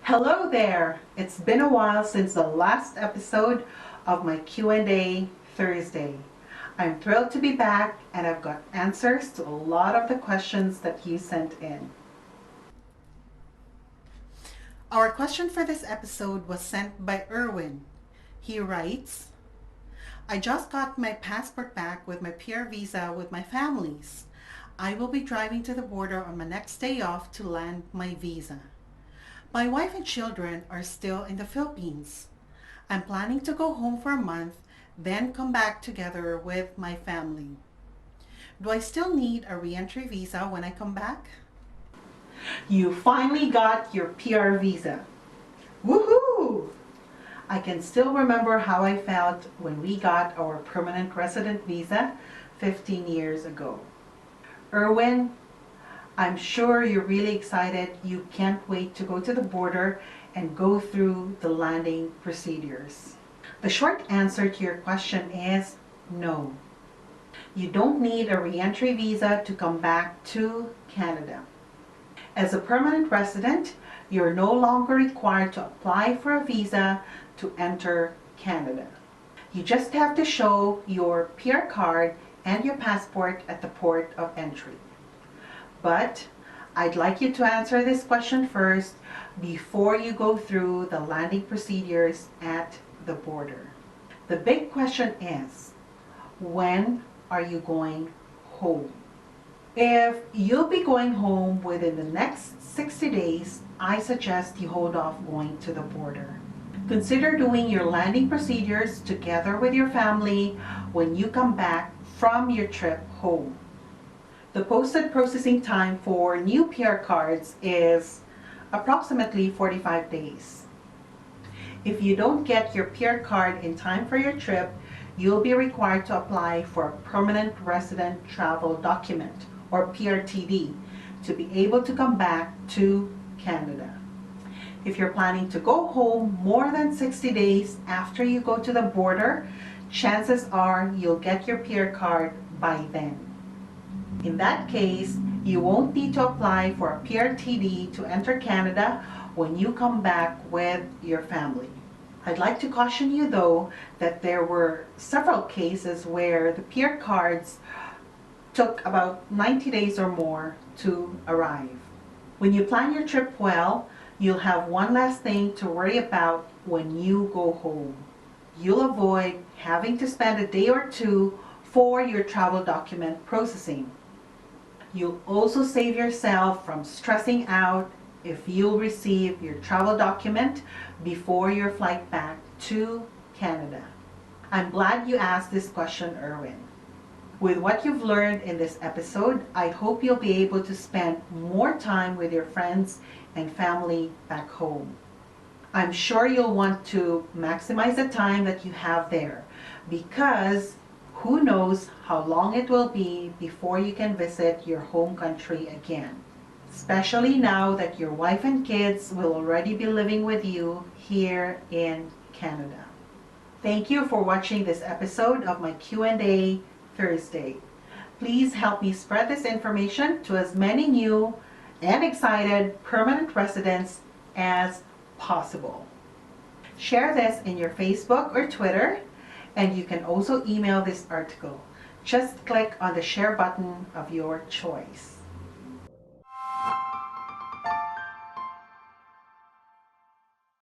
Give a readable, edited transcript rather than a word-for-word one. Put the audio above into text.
Hello there! It's been a while since the last episode of my Q&A Thursday. I'm thrilled to be back and I've got answers to a lot of the questions that you sent in. Our question for this episode was sent by Erwin. He writes, I just got my passport back with my PR visa with my families. I will be driving to the border on my next day off to land my visa. My wife and children are still in the Philippines. I'm planning to go home for a month, then come back together with my family. Do I still need a re-entry visa when I come back? You finally got your PR visa. Woohoo! I can still remember how I felt when we got our permanent resident visa 15 years ago. Erwin, I'm sure you're really excited. You can't wait to go to the border and go through the landing procedures. The short answer to your question is no. You don't need a re-entry visa to come back to Canada. As a permanent resident, you're no longer required to apply for a visa to enter Canada. You just have to show your PR card and your passport at the port of entry. But I'd like you to answer this question first before you go through the landing procedures at the border. The big question is, when are you going home? If you'll be going home within the next 60 days, I suggest you hold off going to the border. Consider doing your landing procedures together with your family when you come back from your trip home. The posted processing time for new PR cards is approximately 45 days. If you don't get your PR card in time for your trip, you'll be required to apply for a permanent resident travel document, or PRTD, to be able to come back to Canada. If you're planning to go home more than 60 days after you go to the border, chances are you'll get your PR card by then. In that case, you won't need to apply for a PRTD to enter Canada when you come back with your family. I'd like to caution you though that there were several cases where the PR cards took about 90 days or more to arrive. When you plan your trip well, you'll have one less thing to worry about when you go home. You'll avoid having to spend a day or two for your travel document processing. You'll also save yourself from stressing out if you'll receive your travel document before your flight back to Canada. I'm glad you asked this question, Erwin. With what you've learned in this episode, I hope you'll be able to spend more time with your friends and family back home. I'm sure you'll want to maximize the time that you have there, because who knows how long it will be before you can visit your home country again, especially now that your wife and kids will already be living with you here in Canada. Thank you for watching this episode of my Q&A Thursday. Please help me spread this information to as many new and excited permanent residents as possible. Share this in your Facebook or Twitter, and you can also email this article. Just click on the share button of your choice.